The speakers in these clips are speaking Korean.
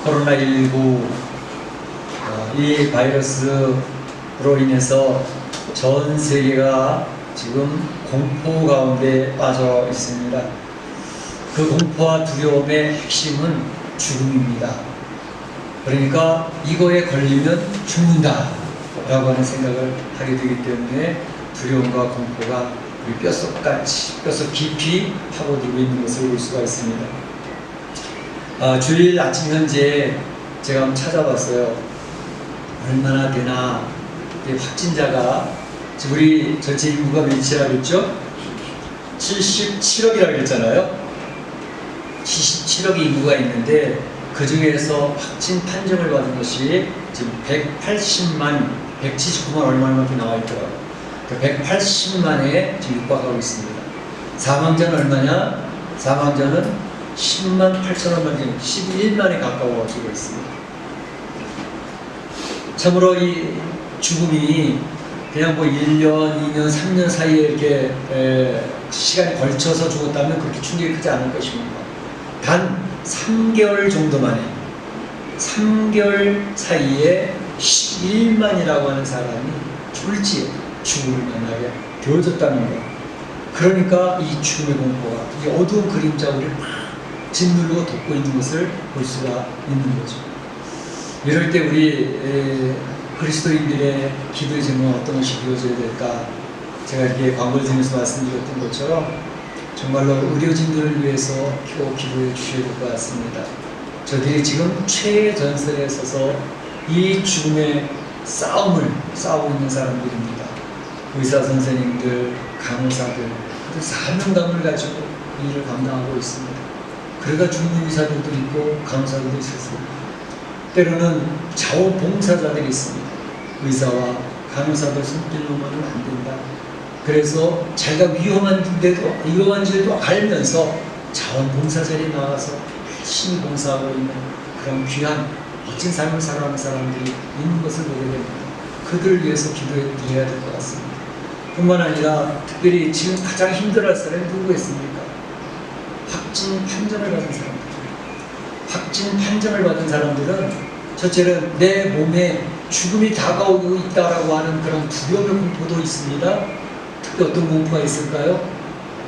코로나19 이 바이러스로 인해서 전 세계가 지금 공포 가운데 빠져 있습니다. 그 공포와 두려움의 핵심은 죽음입니다. 그러니까 이거에 걸리면 죽는다 라고 하는 생각을 하게 되기 때문에 두려움과 공포가 우리 뼛속 깊이 파고들고 있는 것을 볼 수가 있습니다. 주일 아침 현재 제가 한번 찾아봤어요. 얼마나 되나. 확진자가 지금 우리 전체 인구가 몇이라고 그랬죠? 77억이라고 그랬잖아요. 77억의 인구가 있는데 그 중에서 확진 판정을 받은 것이 지금 180만, 179만 얼마만큼 나와 있더라고요. 180만에 지금 육박하고 있습니다. 사망자는 얼마냐? 사망자는 10만 8천만 명, 11만에 가까워지고 있습니다. 참으로 이 죽음이 그냥 뭐 1년, 2년, 3년 사이에 이렇게 시간이 걸쳐서 죽었다면 그렇게 충격이 크지 않을 것입니다. 단 3개월 정도 만에 3개월 사이에 11만이라고 하는 사람이 죽음을 만나게 되어졌다는 것. 그러니까 이 죽음의 공포가 이 어두운 그림자 우리를 막 짓누르고 덮고 있는 것을 볼 수가 있는 거죠. 이럴 때 우리 그리스도인들의 기도의 제목은 어떤 것이 이루어져야 될까? 제가 이렇게 광고를 통해서 말씀드렸던 것처럼 정말로 의료진들을 위해서 꼭 기도해 주셔야 될 것 같습니다. 저들이 지금 최전선에 서서 이 죽음의 싸움을 싸우고 있는 사람들입니다. 의사 선생님들, 간호사들, 사명감을 가지고 이 일을 감당하고 있습니다. 그러다 죽는 의사들도 있고 간호사들도 있었습니다. 때로는 자원봉사자들이 있습니다. 의사와 간호사들 손길 놓으면 안 된다. 그래서 자기가 위험한 줄도 알면서 자원봉사자들이 나와서 열심히 봉사하고 있는 그런 귀한 멋진 삶을 살아가는 사람들이 있는 것을 보게 됩니다. 그들을 위해서 기도해야 될 것 같습니다. 뿐만 아니라 특별히 지금 가장 힘들어할 사람이 누구겠습니까? 확진 판정을 받은 사람들. 확진 판정을 받은 사람들은 첫째는 내 몸에 죽음이 다가오고 있다라고 하는 그런 두려움의 공포도 있습니다. 특히 어떤 공포가 있을까요?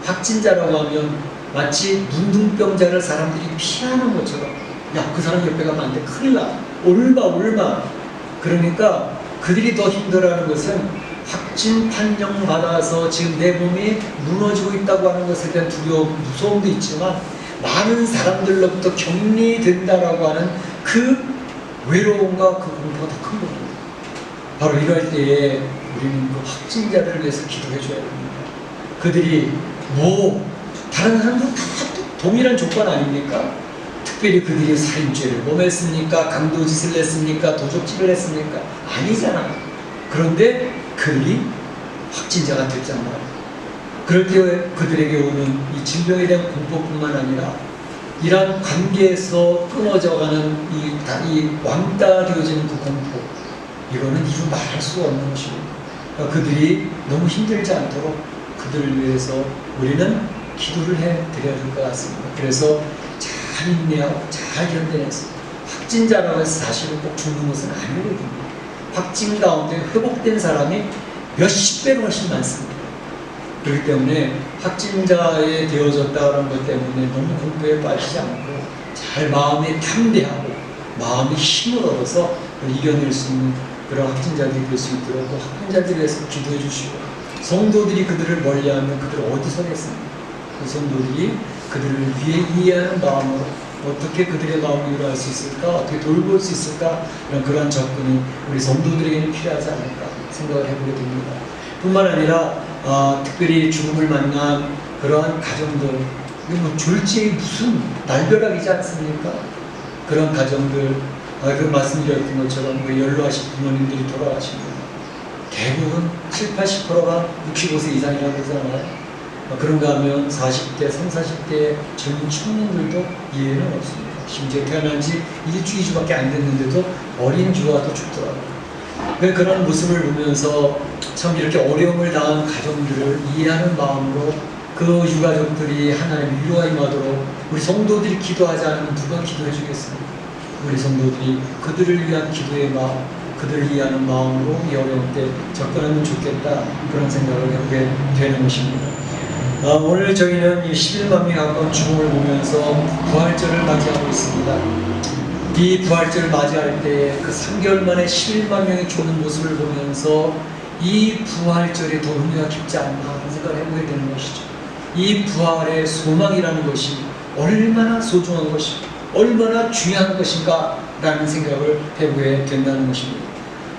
확진자라고 하면 마치 문둥병자를 사람들이 피하는 것처럼 야, 그 사람 옆에 가면 안 돼. 큰일 나. 올마. 그러니까 그들이 더 힘들어하는 것은 확진 판정 받아서 지금 내 몸이 무너지고 있다고 하는 것에 대한 두려움, 무서움도 있지만 많은 사람들로부터 격리된다라고 하는 그 외로움과 그 공포가 더 큰 겁니다. 바로 이럴 때에 우리는 그 확진자들을 위해서 기도해 줘야 됩니다. 그들이 다른 사람들은 다 동일한 조건 아닙니까? 특별히 그들이 살인죄를 범했습니까? 강도짓을 했습니까? 도적질을 했습니까? 아니잖아. 그런데 그들이 확진자가 됐잖아요. 그럴 때 그들에게 오는 이 질병에 대한 공포뿐만 아니라 이러한 관계에서 끊어져가는 이 왕따 되어지는 그 공포, 이거는 이루 말할 수가 없는 것입니다. 그러니까 그들이 너무 힘들지 않도록 그들을 위해서 우리는 기도를 해드려야 될 것 같습니다. 그래서 잘 인내하고 잘 견뎌내서 확진자라고 해서 사실은 꼭 죽는 것은 아니거든요. 확진 가운데 회복된 사람이 몇십 배로 훨씬 많습니다. 그렇기 때문에 확진자에 되어졌다는 것 때문에 너무 공포에 빠지지 않고 잘 마음에 담대하고 마음의 힘을 얻어서 이겨낼 수 있는 그런 확진자들이 될 수 있도록 확진자들에 대해서 기도해 주시고, 성도들이 그들을 멀리하면 그들을 어디서 냈습니까? 그 성도들이 그들을 이해하는 마음으로 어떻게 그들의 마음을 이해할 수 있을까? 어떻게 돌볼 수 있을까? 그런 접근이 우리 성도들에게는 필요하지 않을까 생각을 해보게 됩니다. 뿐만 아니라 특별히 죽음을 만난 그러한 가정들, 졸지에 무슨 날벼락이지 않습니까? 그런 가정들, 그 말씀드렸던 것처럼 연로하신 부모님들이 돌아가십니다. 대부분 7, 80%가 65세 이상이라고 그러잖아요. 그런가 하면 40대, 30, 40대 젊은 청년들도 이해는 없습니다. 심지어 태어난 지 1주, 2주밖에 안 됐는데도 어린 주와도 죽더라고요. 그런 모습을 보면서 참 이렇게 어려움을 당한 가정들을 이해하는 마음으로 그 유가족들이 하나님의 위로가 임하도록 우리 성도들이 기도하지 않으면 누가 기도해 주겠습니까? 우리 성도들이 그들을 위한 기도의 마음, 그들을 위하는 마음으로 이 어려운 때 접근하면 좋겠다, 그런 생각을 해보게 되는 것입니다. 오늘 저희는 이 11만 명에 가까운 죽음을 보면서 부활절을 맞이하고 있습니다. 이 부활절을 맞이할 때 그 3개월 만에 11만 명이 죽는 모습을 보면서 이 부활절에 더 의미가 깊지 않나 하는 생각을 해보게 되는 것이죠. 이 부활의 소망이라는 것이 얼마나 소중한 것이고 얼마나 중요한 것인가 라는 생각을 해보게 된다는 것입니다.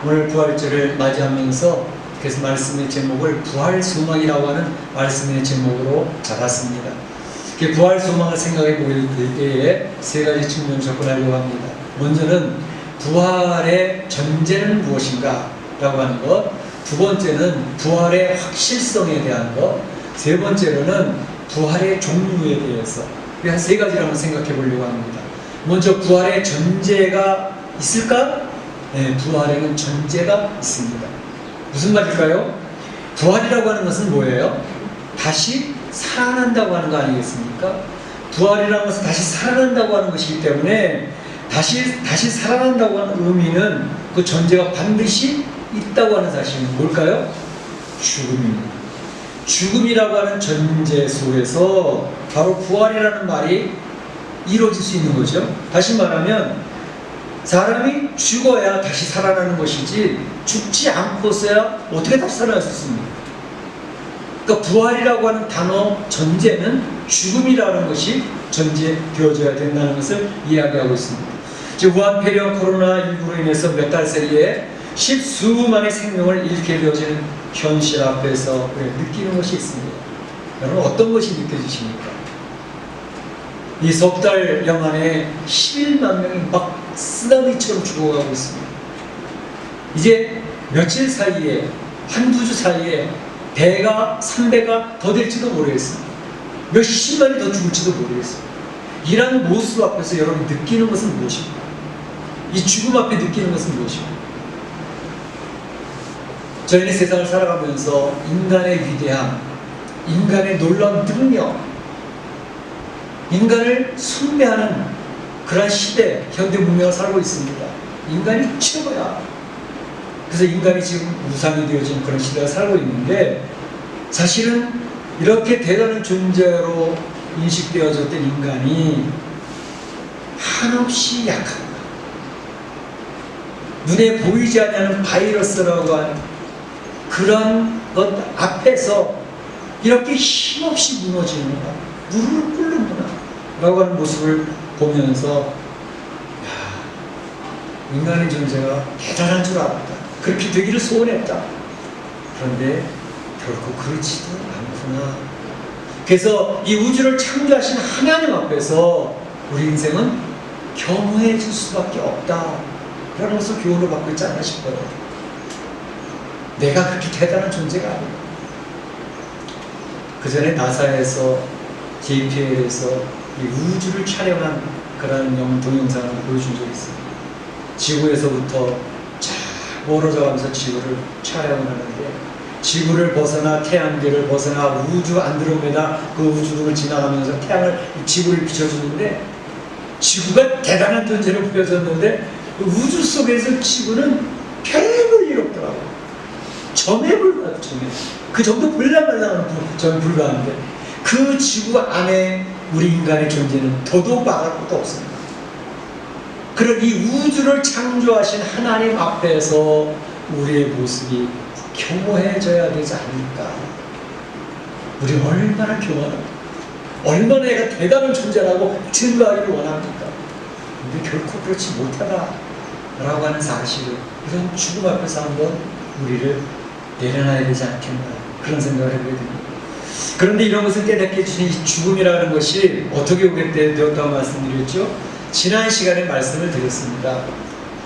오늘 부활절을 맞이하면서 그래서 말씀의 제목을 부활 소망이라고 하는 말씀의 제목으로 잡았습니다. 부활 소망을 생각해 볼 때에 세 가지 측면을 접근하려고 합니다. 먼저는 부활의 전제는 무엇인가 라고 하는 것, 두 번째는 부활의 확실성에 대한 것, 세 번째로는 부활의 종류에 대해서 한 세 가지를 한번 생각해 보려고 합니다. 먼저 부활의 전제가 있을까? 네, 부활에는 전제가 있습니다. 무슨 말일까요? 부활이라고 하는 것은 뭐예요? 다시 살아난다고 하는 거 아니겠습니까? 부활이라는 것은 다시 살아난다고 하는 것이기 때문에 다시 살아난다고 하는 의미는 그 전제가 반드시 있다고 하는 사실은 뭘까요? 죽음입니다. 죽음이라고 하는 전제 속에서 바로 부활이라는 말이 이루어질 수 있는 거죠. 다시 말하면 사람이 죽어야 다시 살아나는 것이지 죽지 않고서야 어떻게 다시 살아날 수 있습니까? 그러니까 부활이라고 하는 단어 전제는 죽음이라는 것이 전제되어져야 된다는 것을 이야기하고 있습니다. 지금 우한 폐렴 코로나19로 인해서 몇 달 사이에 십수만의 생명을 잃게 되어지는 현실 앞에서 느끼는 것이 있습니다. 여러분 어떤 것이 느껴지십니까? 이 석 달여 만에 11만 명이 막 쓰나미처럼 죽어가고 있습니다. 이제 며칠 사이에, 한두 주 사이에 배가 3배가 더 될지도 모르겠습니다. 몇십만이 더 죽을지도 모르겠습니다. 이런 모습 앞에서 여러분이 느끼는 것은 무엇입니까? 이 죽음 앞에 느끼는 것은 무엇입니까? 저희는 세상을 살아가면서 인간의 위대함, 인간의 놀라운 능력, 인간을 숭배하는 그런 시대, 현대 문명을 살고 있습니다. 인간이 최고야. 그래서 인간이 지금 우상이 되어진 그런 시대를 살고 있는데, 사실은 이렇게 대단한 존재로 인식되어졌던 인간이 한없이 약합니다. 눈에 보이지 않는 바이러스라고 하는 그런 것 앞에서 이렇게 힘없이 무너지는구나, 무릎을 꿇는구나 라고 하는 모습을 보면서 인간의 존재가 대단한 줄 알았다, 그렇게 되기를 소원했다. 그런데 결코 그렇지도 않구나. 그래서 이 우주를 창조하신 하나님 앞에서 우리 인생은 겸허해질 수밖에 없다 라는 것을 교훈을 받고 있지 않나 싶어요. 내가 그렇게 대단한 존재가 아니다. 그 전에 나사에서 JPL에서 이 우주를 촬영한 그런 동영상을 보여준 적이 있습니다. 지구에서부터 쫙 멀어져 가면서 지구를 촬영을 하는데, 지구를 벗어나 태양계를 벗어나 우주 안드로메다 그 우주를 지나가면서 지구를 비춰주는데, 지구가 대단한 존재로 보여졌는데 우주 속에서 지구는 별볼 일 없더라고요. 점에 불과해요. 점에. 그 정도 볼랑말랑한 점에 불과한데 그 지구 안에 우리 인간의 존재는 더더욱 말할 것도 없습니다. 그런 이 우주를 창조하신 하나님 앞에서 우리의 모습이 겸허해져야 되지 않을까. 우리 얼마나 겸허합니까? 얼마나 내가 대단한 존재라고 증거하기를 원합니까? 근데 결코 그렇지 못하다 라고 하는 사실을 이런 죽음 앞에서 한번 우리를 내려놔야 되지 않겠나, 그런 생각을 해보게 됩니다. 그런데 이런 것을 깨닫게 해주신 이 죽음이라는 것이 어떻게 오게 되었다고 말씀드렸죠? 지난 시간에 말씀을 드렸습니다.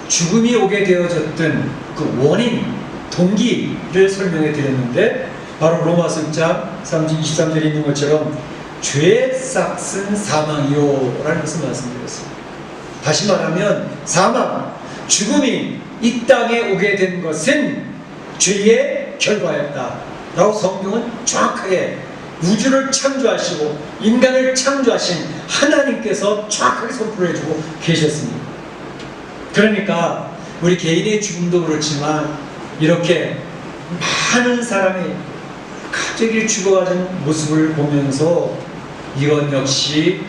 죽음이 오게 되어졌던 그 원인, 동기를 설명해 드렸는데, 바로 로마서 6장 23절에 있는 것처럼 죄의 싹은 사망이요 라는 것을 말씀드렸습니다. 다시 말하면 사망, 죽음이 이 땅에 오게 된 것은 죄의 결과였다 라고 성경은 정확하게, 우주를 창조하시고 인간을 창조하신 하나님께서 정확하게 선포를 해주고 계셨습니다. 그러니까 우리 개인의 죽음도 그렇지만 이렇게 많은 사람이 갑자기 죽어가는 모습을 보면서 이건 역시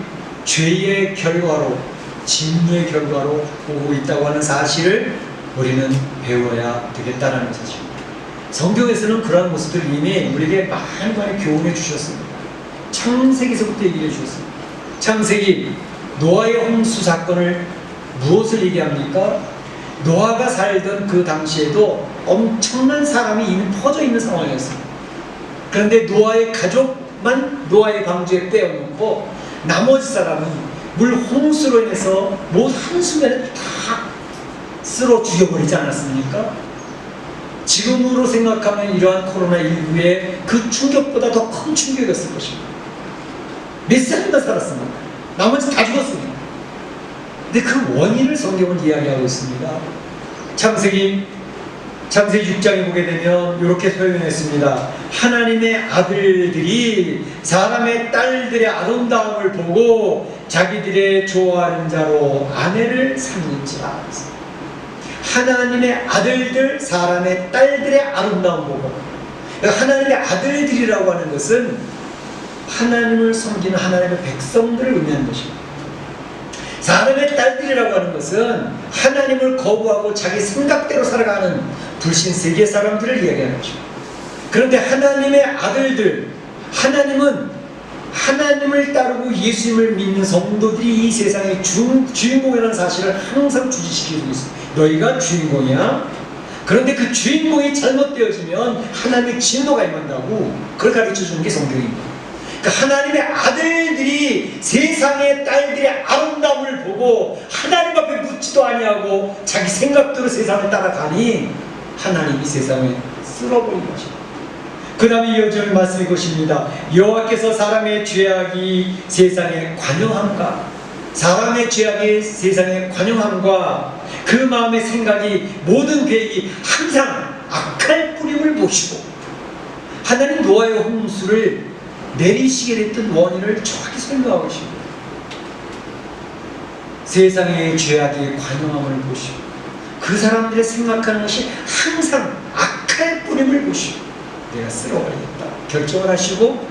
죄의 결과로, 진노의 결과로 오고 있다고 하는 사실을 우리는 배워야 되겠다는 사실입니다. 성경에서는 그러한 모습들을 이미 우리에게 많이 교훈해 주셨습니다. 창세기서부터 얘기해 주셨습니다. 창세기 노아의 홍수 사건을 무엇을 얘기합니까? 노아가 살던 그 당시에도 엄청난 사람이 이미 퍼져 있는 상황이었습니다. 그런데 노아의 가족만 노아의 방주에 떼어놓고 나머지 사람은 물 홍수로 인해서 모두 한순간에 다 쓸어 죽여버리지 않았습니까? 지금으로 생각하면 이러한 코로나19의 그 충격보다 더 큰 충격이었을 것입니다. 몇 사람만 살았습니다. 나머지 다 죽었습니다. 근데 그 원인을 성경은 이야기하고 있습니다. 창세기 6장에 보게 되면 이렇게 표현했습니다. 하나님의 아들들이 사람의 딸들의 아름다움을 보고 자기들의 좋아하는 자로 아내를 삼는지라. 하나님의 아들들, 사람의 딸들의 아름다움 보고, 하나님의 아들들이라고 하는 것은 하나님을 섬기는 하나님의 백성들을 의미하는 것입니다. 사람의 딸들이라고 하는 것은 하나님을 거부하고 자기 생각대로 살아가는 불신 세계 사람들을 이야기하는 것입니다. 그런데 하나님의 아들들, 하나님은 하나님을 따르고 예수님을 믿는 성도들이 이 세상의 주인공이라는 사실을 항상 주지시키고 있습니다. 너희가 주인공이야. 그런데 그 주인공이 잘못되어지면 하나님의 진노가 임한다고 그걸 가르쳐주는 게 성경입니다. 그러니까 하나님의 아들들이 세상의 딸들의 아름다움을 보고 하나님 앞에 묻지도 아니하고 자기 생각대로 세상을 따라가니 하나님이 세상을 쓸어버린 것입니다. 그 다음에 이어지는 말씀이 것입니다. 여호와께서 사람의 죄악이 세상에 관영함과 사람의 죄악이 세상에 관영함과 그 마음의 생각이 모든 계획이 항상 악할 뿌림을 모시고 하나님 노아의 홍수를 내리시게 됐던 원인을 정확히 설명하고 계십니다. 세상의 죄악이 관영함을 보시고 그 사람들의 생각하는 것이 항상 악할 뿌림을 보시고 내가 쓸어버리겠다 결정을 하시고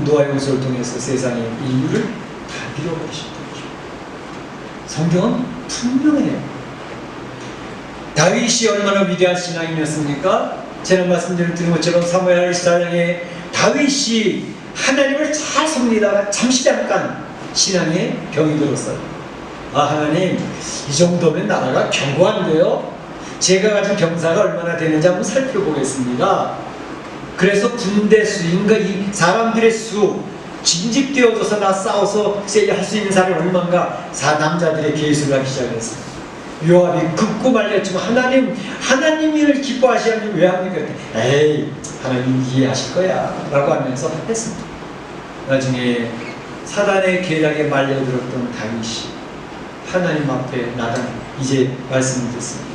노아의 홍수를 통해서 세상의 인류를 다 밀어버리셨다는 것입니다. 성경은 분명해요. 다윗이 얼마나 위대한 신앙이었습니까? 제가 말씀드린 것처럼 사무엘 24장에 다윗이 하나님을 잘 섬기다가 잠시 잠깐 신앙에 병이 들었어요. 아, 하나님, 이 정도면 나라가 견고한데요? 제가 가진 병사가 얼마나 되는지 한번 살펴보겠습니다. 그래서 군대 수인가 이 사람들의 수 징집되어져서 나 싸워서 할 수 있는 사람이 얼마인가 남자들의 계수를 하기 시작했어요. 요압이 긋고 말렸지만 하나님을 기뻐하시는 왜 합니까? 에이, 하나님 이해하실 거야 라고 하면서 했습니다. 나중에 사단의 계략에 말려들었던 다윗이 하나님 앞에 나단 이제 말씀을 듣습니다.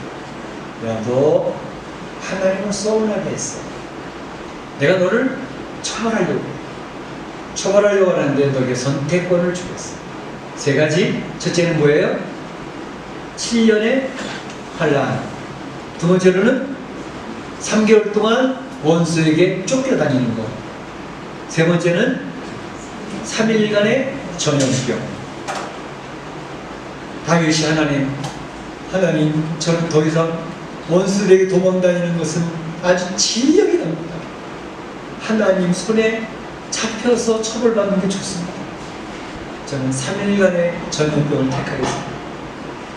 야, 너 하나님을 서운하게 했어. 내가 너를 처벌하려고 하는데 너에게 선택권을 주겠어. 세 가지. 첫째는 뭐예요? 7년의 환난. 두 번째로는 3개월 동안 원수에게 쫓겨다니는 것. 세 번째는 3일간의 전염병. 다윗이 하나님 저는 더 이상 원수들에게 도망다니는 것은 아주 진력이 납니다. 하나님 손에 잡혀서 처벌받는 게 좋습니다. 저는 3일간의 전염병을 택하겠습니다.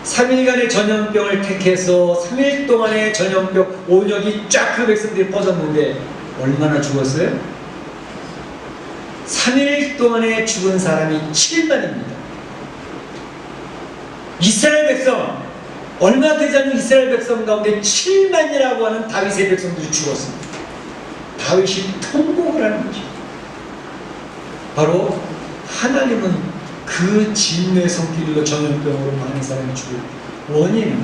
3일간의 전염병을 택해서 3일 동안의 전염병 온역이 쫙 그 백성들이 퍼졌는데 얼마나 죽었어요? 3일 동안에 죽은 사람이 7만입니다. 이스라엘 백성, 얼마 되지 않은 이스라엘 백성 가운데 7만이라고 하는 다윗의 백성들이 죽었습니다. 다윗이 통곡을 하는 거죠. 바로 하나님은 그 진노의 손길로 전염병으로 많은 사람이 죽을 원인은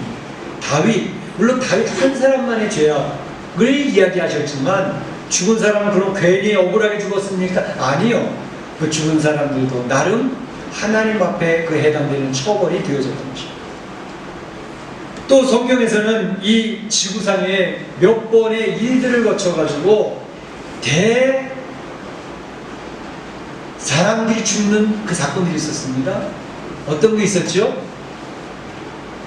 물론 다윗 한 사람만의 죄악을 이야기하셨지만 죽은 사람은 그럼 괜히 억울하게 죽었습니까? 아니요. 그 죽은 사람들도 나름 하나님 앞에 그 해당되는 처벌이 되어졌던 것입니다. 또 성경에서는 이 지구상에 몇 번의 일들을 거쳐가지고 사람들이 죽는 그 사건들이 있었습니다. 어떤 게 있었죠?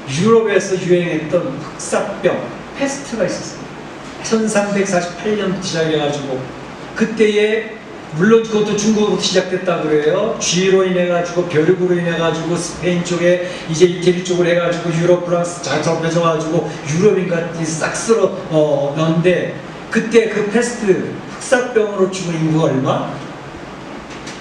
유럽에서 유행했던 흑사병, 패스트가 있었습니다. 1348년부터 시작해가지고 그때에 물론 그것도 중국으로 시작됐다 그래요. 쥐로 인해가지고 벼룩으로 인해가지고 스페인 쪽에 이제 이태리 쪽으로 해가지고 유럽 프랑스 잘 접해져가지고 유럽인같이 싹 쓸어 넣는데 그때 그 패스트 흑사병으로 죽은 인구가 얼마?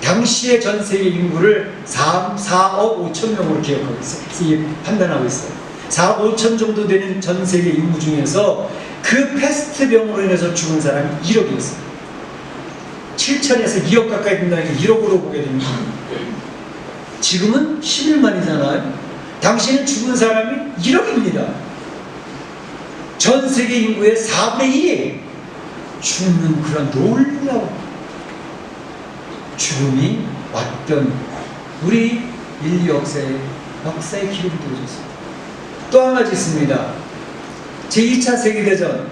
당시의 전 세계 인구를 4억 5천 명으로 기억하고 있어요. 판단하고 있어요. 4억 5천 정도 되는 전 세계 인구 중에서 그 패스트병으로 인해서 죽은 사람이 1억이었어요. 7천에서 2억 가까이 된다는 게 1억으로 보게 됩니다. 지금은 11만이잖아요. 당시에는 죽은 사람이 1억입니다. 전 세계 인구의 4분의 1이 죽는 그런 놀라운 죽음이 왔던 우리 인류 역사의 기록이 되어졌습니다. 또 한 가지 있습니다. 제2차 세계대전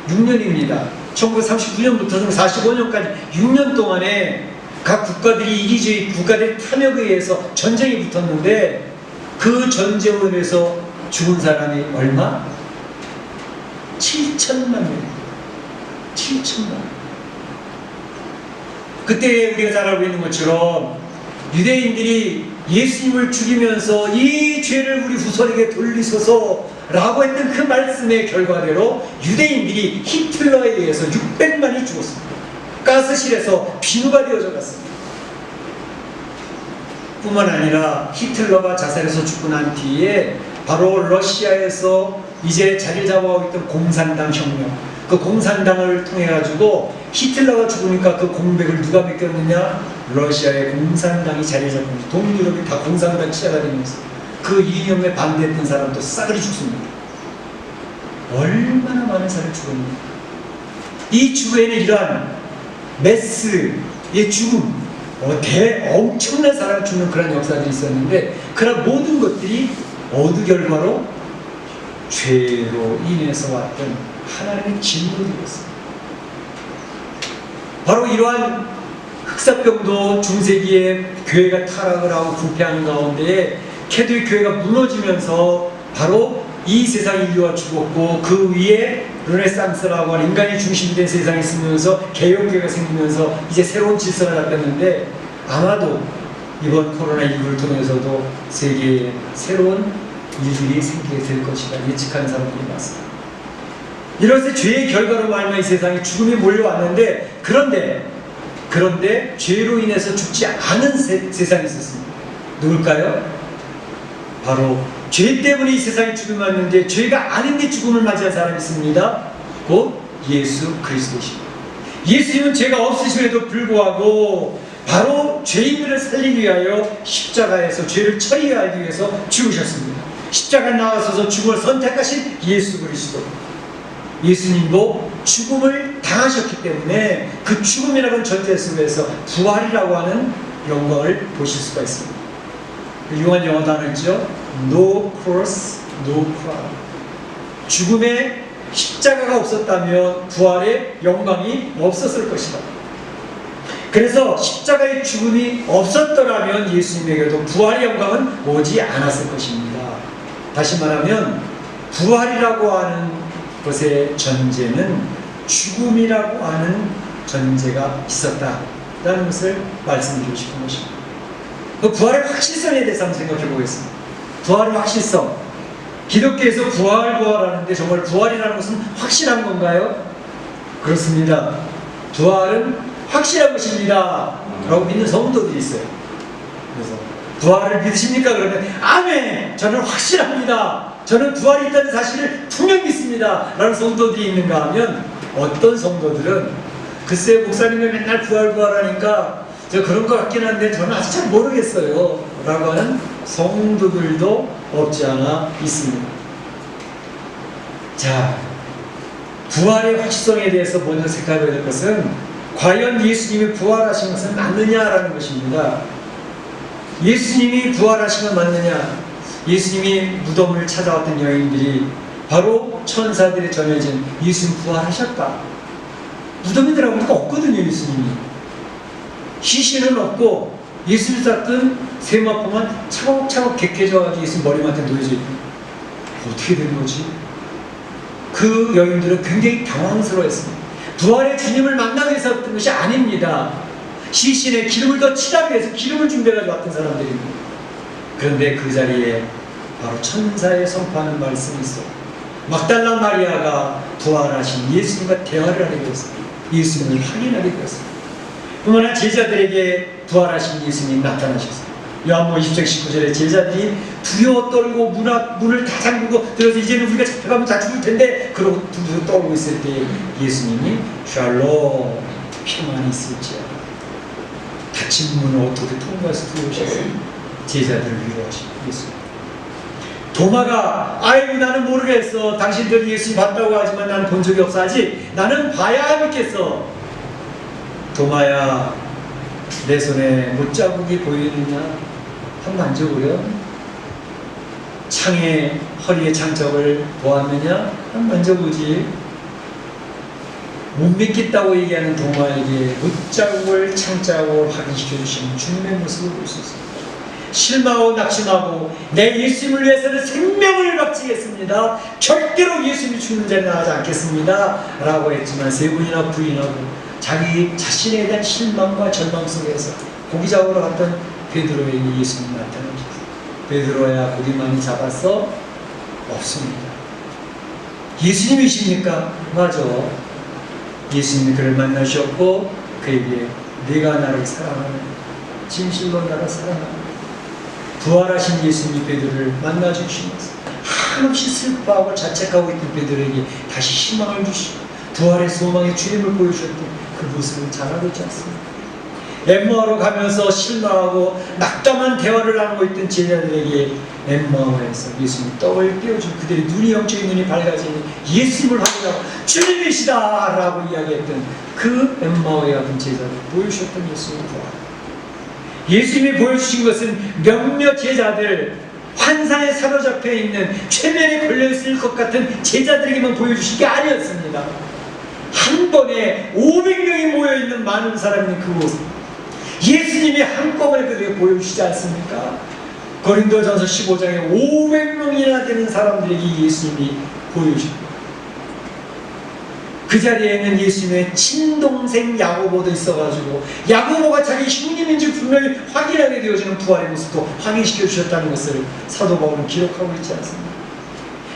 6년입니다. 1939년부터 45년까지 6년 동안에 각 국가들이 이기주의 국가들의 탐욕에 의해서 전쟁이 붙었는데 그 전쟁으로 인해서 죽은 사람이 얼마? 7천만 명. 7천만 명. 그때 우리가 잘 알고 있는 것처럼 유대인들이 예수님을 죽이면서 이 죄를 우리 후손에게 돌리소서 라고 했던 그 말씀의 결과대로 유대인들이 히틀러에 의해서 600만이 죽었습니다. 가스실에서 비누가 되어져 갔습니다. 뿐만 아니라 히틀러가 자살해서 죽고 난 뒤에 바로 러시아에서 이제 자리를 잡아오고 있던 공산당 혁명, 그 공산당을 통해 가지고 히틀러가 죽으니까 그 공백을 누가 메꼈느냐? 러시아의 공산당이 자리를 잡고 동유럽이 다 공산당 치하가 되면서 그 이념에 반대했던 사람도 싸그리 죽습니다. 얼마나 많은 사람이 죽었는가. 이 죽음에는 이러한 메스의 죽음, 엄청난 사람이 죽는 그런 역사들이 있었는데 그런 모든 것들이 어느 결과로? 죄로 인해서 왔던 하나님의 진노들이었습니다. 바로 이러한 흑사병도 중세기에 교회가 타락을 하고 부패하는 가운데 캐톨릭 교회가 무너지면서 바로 이 세상 인류가 죽었고 그 위에 르네상스라고 하는 인간이 중심이 된 세상이 있으면서 개혁교회가 생기면서 이제 새로운 질서가 잡혔는데 아마도 이번 코로나19를 통해서도 세계에 새로운 일들이 생기게 될 것이다 예측하는 사람들이 많습니다. 이렇게 죄의 결과로 말미암아 이 세상에 죽음이 몰려왔는데 그런데 죄로 인해서 죽지 않은 세상이 있었습니다. 누굴까요? 바로 죄 때문에 이 세상에 죽음이 왔는데 죄가 아닌데 죽음을 맞이한 사람이 있습니다. 곧 예수 그리스도십니다. 예수님은 죄가 없으심에도 불구하고 바로 죄인들을 살리기 위하여 십자가에서 죄를 처리하기 위해서 죽으셨습니다. 십자가에 나와서서 죽음을 선택하신 예수 그리스도. 예수님도 죽음을 당하셨기 때문에 그 죽음이라는 전제 속에서 부활이라고 하는 영광을 보실 수가 있습니다. 유명한 영어 단어 있죠? No cross, no crown. 죽음에 십자가가 없었다면 부활의 영광이 없었을 것이다. 그래서 십자가의 죽음이 없었더라면 예수님에게도 부활의 영광은 오지 않았을 것입니다. 다시 말하면 부활이라고 하는 것의 전제는 죽음이라고 하는 전제가 있었다라는 것을 말씀드리고 싶은 것입니다. 그 부활의 확실성에 대해서 한번 생각해 보겠습니다. 부활의 확실성. 기독교에서 부활하는데 정말 부활이라는 것은 확실한 건가요? 그렇습니다. 부활은 확실한 것입니다 라고 믿는 성도들이 있어요. 그래서 부활을 믿으십니까? 그러면 아멘! 저는 확실합니다. 저는 부활이 있다는 사실을 분명히 믿습니다 라는 성도들이 있는가 하면 어떤 성도들은 글쎄 목사님이 맨날 부활하니까 저 그런 것 같긴 한데 저는 아직 잘 모르겠어요 라고 하는 성도들도 없지 않아 있습니다. 자, 부활의 확실성에 대해서 먼저 생각해야 될 것은 과연 예수님이 부활하신 것은 맞느냐라는 것입니다. 예수님이 부활하신 건 맞느냐? 예수님이 무덤을 찾아왔던 여인들이 바로 천사들이 전해진 예수님 부활하셨다. 무덤에 들어가니까 없거든요. 예수님이 시신은 없고 예수를 쌌던 세마포만 차곡차곡 객해져가지고 예수님 머리맡에 놓여져 있고 어떻게 된 거지? 그 여인들은 굉장히 당황스러워했습니다. 부활의 주님을 만나기 위해서 왔던 것이 아닙니다. 시신에 기름을 더 칠하기 위해서 기름을 준비해가지고 왔던 사람들입니다. 그런데 그 자리에 바로 천사의 선포하는 말씀이 있어. 막달라 마리아가 부활하신 예수님과 대화를 하게 되었습니다. 예수님을 확인하게 되었습니다. 뿐만 아니라 제자들에게 부활하신 예수님이 나타나셨습니다. 요한복음 20장 19절에 제자들이 두려워 떨고 문을 다 잠그고 들어서 이제는 우리가 잡혀가면 다 죽을 텐데 그러고 두려워 떨고 있을 때 예수님이 샬롬 평안이 있을지어다. 닫힌 문을 어떻게 통과해서 들어오셨어요. 제자들을 위로하신 예수님. 도마가 아이고 나는 모르겠어. 당신들이 예수님 봤다고 하지만 나는 본 적이 없어. 아직 나는 봐야 믿겠어. 도마야 내 손에 못자국이 보이느냐? 한번 만져보려? 창에 허리에 장적을 보았느냐? 한번 만져보지. 못 믿겠다고 얘기하는 도마에게 못자국을 창자국을 확인시켜 주시는 주님의 모습을 볼 수 있습니다. 실망하고 낙심하고 내 예수님을 위해서는 생명을 바치겠습니다. 절대로 예수님이 죽는 자리에 나가지 않겠습니다. 라고 했지만 세 번이나 부인하고 자기 자신에 대한 실망과 절망 속에서 고기 잡으러 갔던 베드로에게 예수님이 나타나셨어요. 베드로야 고기 많이 잡았어? 없습니다. 예수님이십니까? 맞아. 예수님이 그를 만나셨고 그에게 네가 나를 사랑하는 진실로 나를 사랑하는 부활하신 예수님이 베드로를 만나주시면서 한없이 슬퍼하고 자책하고 있던 베드로에게 다시 희망을 주시고 부활의 소망의 주님을 보여주셨던 그 모습을 잘 알지 않습니까? 엠마오로 가면서 실망하고 낙담한 대화를 나누고 있던 제자들에게 엠마오에서 예수님 떡을 띄워준 그들의 눈이 영적인 눈이 밝아지니 예수님을 확인하고 주님이시다 라고 이야기했던 그 엠마오에 가던 제자를 보여주셨던 예수님의 부활. 예수님이 보여주신 것은 몇몇 제자들 환상에 사로잡혀 있는 최면에 걸려있을 것 같은 제자들에게만 보여주신 게 아니었습니다. 한 번에 500명이 모여있는 많은 사람이 있는 그곳 예수님이 한꺼번에 그들에게 보여주시지 않습니까? 고린도전서 15장에 500명이나 되는 사람들에게 예수님이 보여주십니다. 그 자리에는 예수님의 친동생 야고보도 있어가지고 야고보가 자기 형님인지 분명히 확인하게 되어지는 부활의 모습도 확인시켜 주셨다는 것을 사도 바울은 기록하고 있지 않습니까?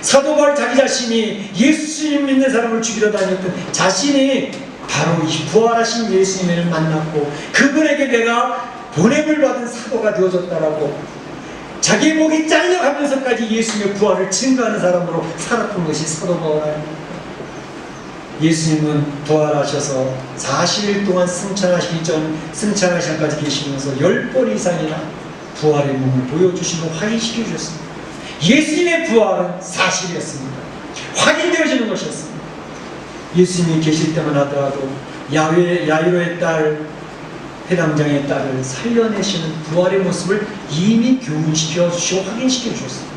사도 바울 자기 자신이 예수님 믿는 사람을 죽이러 다녔던 자신이 바로 이 부활하신 예수님을 만났고 그분에게 내가 보냄을 받은 사도가 되어졌다라고 자기 목이 잘려가면서까지 예수님의 부활을 증거하는 사람으로 살았던 것이 사도 바울 아닙니까? 예수님은 부활하셔서 40일 동안 승천하시기 전 승천하시기까지 계시면서 10번 이상이나 부활의 몸을 보여주시고 확인시켜 주셨습니다. 예수님의 부활은 사실이었습니다. 확인되어지는 것이었습니다. 예수님이 계실 때만 하더라도 야이로의 딸 회당장의 딸을 살려내시는 부활의 모습을 이미 교훈시켜 주시고 확인시켜 주셨습니다.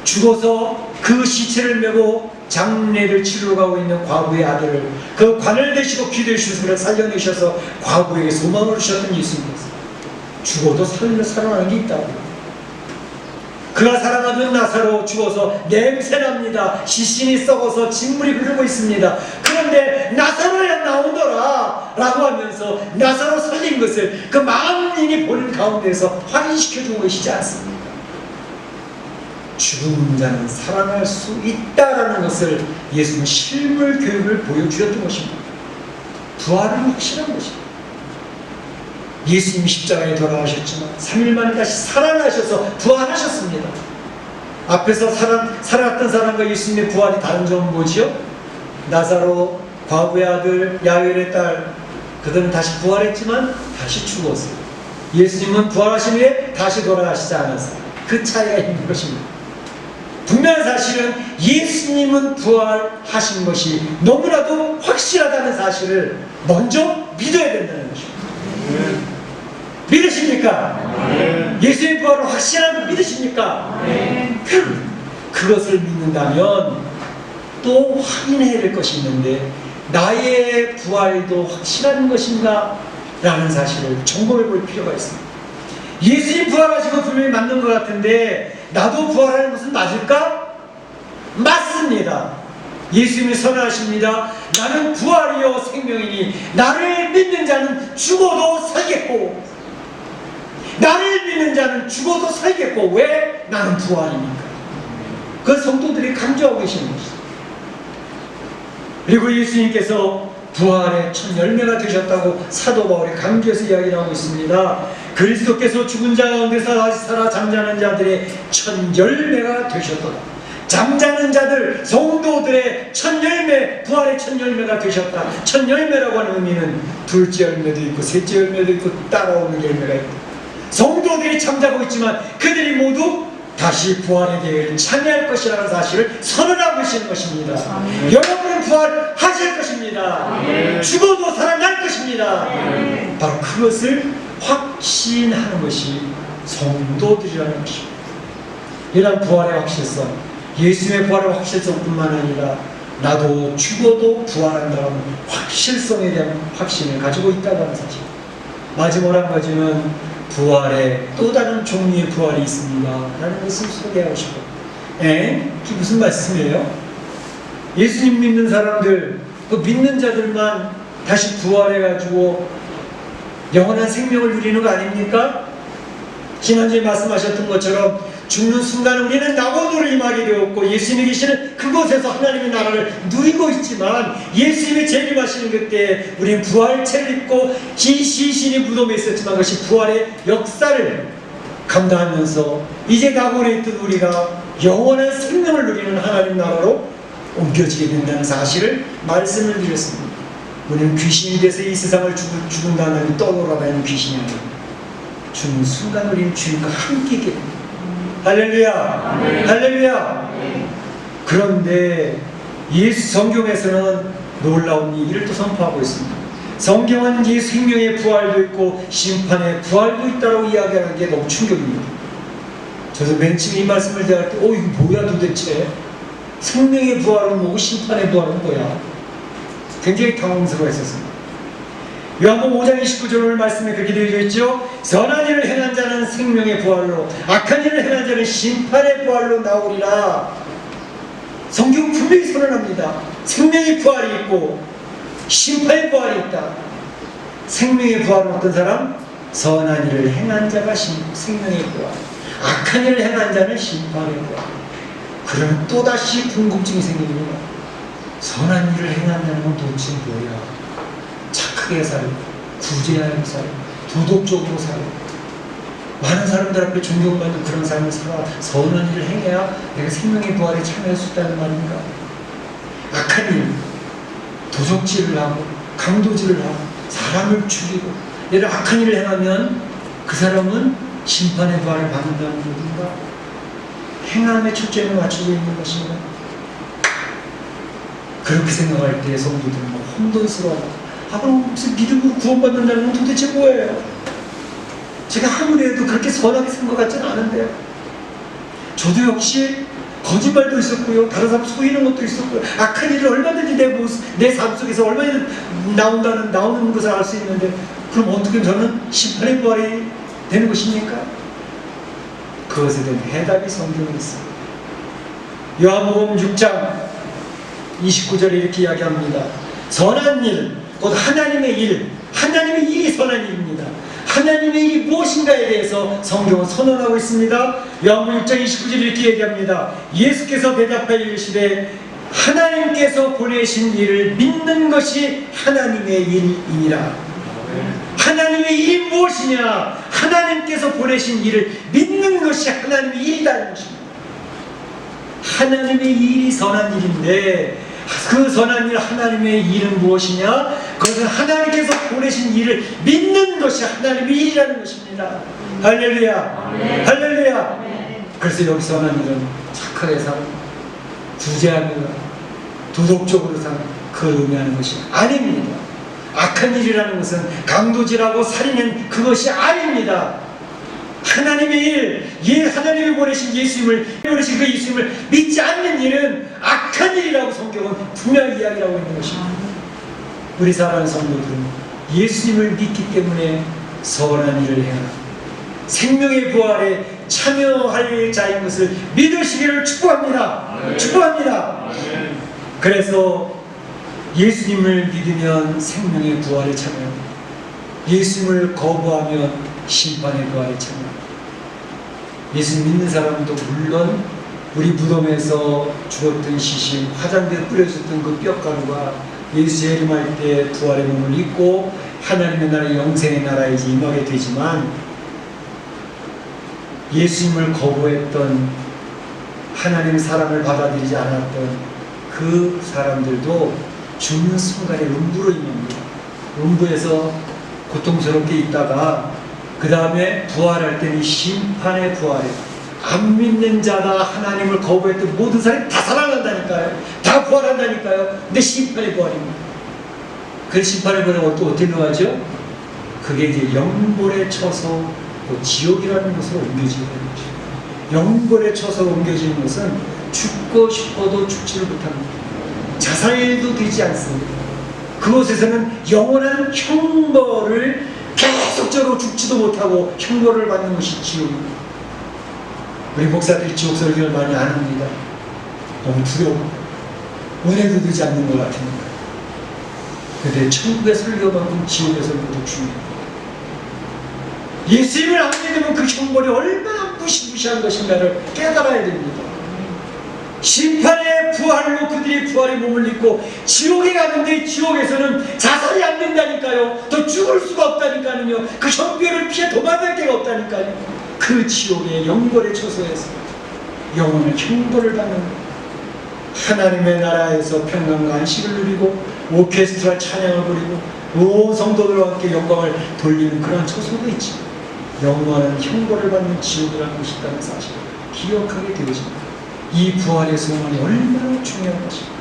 죽어서 그 시체를 메고 장례를 치르러 가고 있는 과부의 아들을 그 관을 대시고 기도해주셔서 그를 살려내셔서 과부에게 소망을 주셨던 예수님께서 죽어도 살아나는 게 있다고. 그가 살아나던 나사로 죽어서 냄새납니다. 시신이 썩어서 진물이 흐르고 있습니다. 그런데 나사로야 나오더라 라고 하면서 나사로 살린 것을 그 많은 이이 보는 가운데서 확인시켜준 것이지 않습니까? 죽은 자는 살아날 수 있다라는 것을 예수님은 실물 교육을 보여주셨던 것입니다. 부활은 확실한 것입니다. 예수님이 십자가에 돌아가셨지만 3일 만에 다시 살아나셔서 부활하셨습니다. 앞에서 살아났던 사람과 예수님의 부활이 다른 점은 뭐지요? 나사로, 과부의 아들, 야일의 딸 그들은 다시 부활했지만 다시 죽었어요. 예수님은 부활하신 후에 다시 돌아가시지 않았어요. 그 차이가 있는 것입니다. 분명한 사실은 예수님은 부활하신 것이 너무나도 확실하다는 사실을 먼저 믿어야 된다는 것입니다. 믿으십니까? 예수의 부활을 확신하고 믿으십니까? 그것을 믿는다면 또 확인해야 될 것이 있는데, 나의 부활도 확실한 것인가? 라는 사실을 점검해 볼 필요가 있습니다. 예수님 부활하시고 분명히 맞는 것 같은데 나도 부활하는 것은 맞을까? 맞습니다. 예수님이 선언하십니다. 나는 부활이요 생명이니 나를 믿는 자는 죽어도 살겠고, 나를 믿는 자는 죽어도 살겠고. 왜? 나는 부활이니까. 그 성도들이 강조하고 계시는 것이죠. 그리고 예수님께서 부활의 첫 열매가 되셨다고 사도 바울이 강조해서 이야기하고 있습니다. 그리스도께서 죽은 자 가운데서 다시 살아 잠자는 자들의 첫 열매가 되셨다. 잠자는 자들, 성도들의 첫 열매, 부활의 첫 열매가 되셨다. 첫 열매라고 하는 의미는 둘째 열매도 있고 셋째 열매도 있고 따라오는 열매가 있고, 성도들이 잠자고 있지만 그들이 모두 다시 부활의 계획을 참여할 것이라는 사실을 선언하고 계시는 것입니다. 여러분은 부활하실 것입니다. 죽어도 살아날 것입니다. 바로 그것을 확신하는 것이 성도들이라는 것입니다. 이런 부활의 확실성, 예수님의 부활의 확실성뿐만 아니라 나도 죽어도 부활한다는 확실성에 대한 확신을 가지고 있다고 하는 사실. 마지막 한 가지는 부활의 또 다른 종류의 부활이 있습니다 라는 것을 소개하고 싶어요. 그게 무슨 말씀이에요? 예수님 믿는 사람들, 그 믿는 자들만 다시 부활해가지고 영원한 생명을 누리는 거 아닙니까? 지난주에 말씀하셨던 것처럼 죽는 순간 우리는 낙원으로 임하게 되었고 예수님이 계시는 그곳에서 하나님의 나라를 누리고 있지만, 예수님이 재림하시는 그때 우리는 부활체를 입고 시신이 무덤에 있었지만 그것이 부활의 역사를 감당하면서 이제 낙원에 있던 우리가 영원한 생명을 누리는 하나님 나라로 옮겨지게 된다는 사실을 말씀을 드렸습니다. 우리는 귀신이 돼서 이 세상을 죽은 다음에 떠돌아다니는 귀신이 아니고 죽는 순간 우리는 주님과 함께 있게 됩니다. 할렐루야! 할렐루야! 그런데 예수 성경에서는 놀라운 이 일을 또 선포하고 있습니다. 성경은 예수 생명의 부활도 있고 심판의 부활도 있다고 이야기하는 게 너무 충격입니다. 저도 맨 처음 이 말씀을 대할 때 이거 뭐야 도대체? 생명의 부활은 뭐고 심판의 부활은 뭐야? 굉장히 당황스러워했었습니다. 요한복음 5장 29절 말씀에 그렇게 되어 있죠. 선한 일을 행한 자는 생명의 부활로, 악한 일을 행한 자는 심판의 부활로 나오리라. 성경 분명히 선언합니다. 생명의 부활이 있고 심판의 부활이 있다. 생명의 부활은 어떤 사람? 선한 일을 행한 자가 생명의 부활, 악한 일을 행한 자는 심판의 부활. 그러면 또다시 궁금증이 생깁니다. 선한 일을 행한 자는 도대체 뭐야? 착하게 살고, 구제하게 살고, 도덕적으로 살고, 많은 사람들 앞에 존경받는 그런 삶을 살아 선한 일을 행해야 내가 생명의 부활에 참여할 수 있다는 말인가? 악한 일, 도적질을 하고 강도질을 하고 사람을 죽이고 이런 악한 일을 행하면 그 사람은 심판의 부활을 받는다는 것인가? 행함에 초점을 맞추고 있는 것인가? 그렇게 생각할 때 성도들은 혼돈스러워. 그럼 무슨 믿음으로 구원받는다는 건 도대체 뭐예요? 제가 아무리 해도 그렇게 선하게 산 것 같지는 않은데요. 저도 역시 거짓말도 있었고요, 다른 사람 속이는 것도 있었고요, 악한 일을 얼마든지 내 삶 속에서 얼마든지 나오는 것을 알 수 있는데, 그럼 어떻게 저는 심판의 부활이 되는 것입니까? 그것에 대한 해답이 성경에 있습니다. 요한복음 6장 29절에 이렇게 이야기합니다. 선한 일, 곧 하나님의 일, 하나님의 일이 선한 일입니다. 하나님의 일이 무엇인가에 대해서 성경은 선언하고 있습니다. 요한복음 6장 29절 이렇게 얘기합니다. 예수께서 대답하여 이르시되 하나님께서 보내신 일을 믿는 것이 하나님의 일이니라. 하나님의 일이 무엇이냐? 하나님께서 보내신 일을 믿는 것이 하나님의 일이라는 것입니다. 하나님의 일이 선한 일인데 그 선한 일, 하나님의 일은 무엇이냐? 그것은 하나님께서 보내신 일을 믿는 것이 하나님의 일이라는 것입니다. 할렐루야! 네. 할렐루야! 네. 그래서 여기 선한 일은 착하게 살고 구제하며 도덕적으로 사는 그 의미하는 것이 아닙니다. 악한 일이라는 것은 강도질하고 살인은 그것이 아닙니다. 하나님의 일, 하나님이 보내신 그 예수님을 믿지 않는 일은 악한 일이라고 성경은 분명히 이야기를 하고 있는 것입니다. 우리 사랑하는 성도들은 예수님을 믿기 때문에 선한 일을 해야 합니다. 생명의 부활에 참여할 자인 것을 믿으시기를 축복합니다. 축복합니다. 그래서 예수님을 믿으면 생명의 부활에 참여합니다. 예수님을 거부하면 심판의 부활에 참여합니다. 예수님 믿는 사람도 물론 우리 무덤에서 죽었던 시신, 화장대에 뿌려졌던 그 뼈가루가 예수 재림할 때 부활의 몸을 입고 하나님의 나라, 영생의 나라에 임하게 되지만, 예수님을 거부했던, 하나님 사랑을 받아들이지 않았던 그 사람들도 죽는 순간에 음부로 임합니다. 음부에서 고통스럽게 있다가 그 다음에 부활할 때는 심판의 부활에, 안 믿는 자가 하나님을 거부했던 모든 사람이 다 살아난다니까요. 다 부활한다니까요. 근데 심판의 부활입니다. 그 심판의 부활은 또 어떻게 나가죠? 그게 이제 영벌에 쳐서 그 지옥이라는 곳으로 옮겨지는 것이죠. 영벌에 쳐서 옮겨지는 것은 죽고 싶어도 죽지를 못합니다. 자살도 되지 않습니다. 그곳에서는 영원한 형벌을 계속적으로 죽지도 못하고 형벌을 받는 것이 지옥입니다. 우리 목사들이 지옥 설교를 많이 안 합니다. 너무 두려워. 은혜도 되지 않는 것 같으니까. 근데 천국의 설교만큼 지옥의 설교도 중요해요. 예수님을 안 믿으면 그 형벌이 얼마나 무시무시한 것인가를 깨달아야 됩니다. 심판의 부활로 그들이 부활의 몸을 입고 지옥에 가는데, 지옥에서는 자살이 안 된다니까요. 더 죽을 수가 없다니까요. 그 형벌을 피해 도망갈 데가 없다니까요. 그 지옥의 영벌의 처소에서 영원한 형벌을 받는 하나님의 나라에서 평강과 안식을 누리고 오케스트라 찬양을 부리고 온 성도들과 함께 영광을 돌리는 그런 처소도 있지. 영원한 형벌을 받는 지옥이라는 것이 있다는 사실을 기억하게 되어집니다. 이 부활의 소망이 얼마나 중요한 것인가,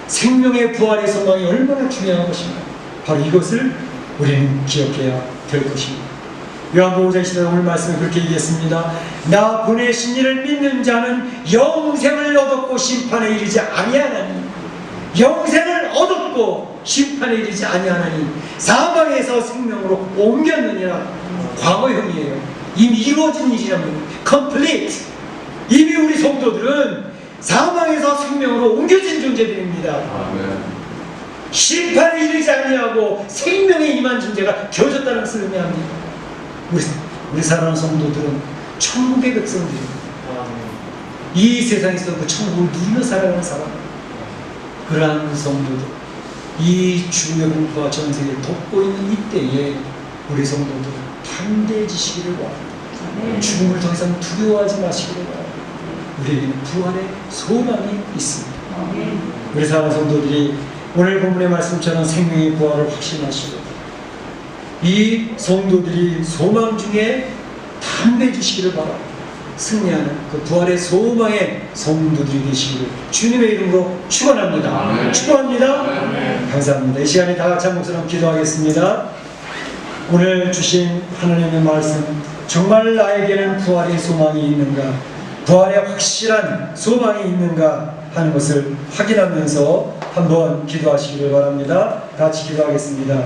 생명의 부활의 소망이 얼마나 중요한 것인가, 바로 이것을 우리는 기억해야 될 것입니다. 요한복음 5장 10절 오늘 말씀을 그렇게 얘기했습니다. 나 보내신 이를 믿는 자는 영생을 얻었고 심판에 이르지 아니하나니, 영생을 얻었고 심판에 이르지 아니하나니 사망에서 생명으로 옮겼느니라. 과거형이에요. 이미 이루어진 일이랍니다. complete. 이미 우리 성도들은 사망에서 생명으로 옮겨진 존재들입니다. 아멘. 심판에 이르지 아니하고 생명에 임한 존재가 되어졌다는 것을 의미합니다. 우리 사랑하는 성도들은 천국의 백성들입니다. 이 세상에서 그 천국을 누리며 살아가는 사람, 그러한 성도들, 이 주의 공포와 전세를 덮고 있는 이때에 우리 성도들은 담대해지시기를 바랍니다. 죽음을 더 이상 두려워하지 마시기를 바랍니다. 우리에게는 부활의 소망이 있습니다. 우리 사랑하는 성도들이 오늘 본문의 말씀처럼 생명의 부활을 확신하시고 이 성도들이 소망 중에 담대해지시기를 바랍니다. 승리하는 그 부활의 소망의 성도들이 되시기를 주님의 이름으로 축원합니다. 축원합니다. 감사합니다. 이 시간에 다 같이 한 목소리로 기도하겠습니다. 오늘 주신 하나님의 말씀, 정말 나에게는 부활의 소망이 있는가, 부활의 확실한 소망이 있는가 하는 것을 확인하면서 한번 기도하시기를 바랍니다. 같이 기도하겠습니다.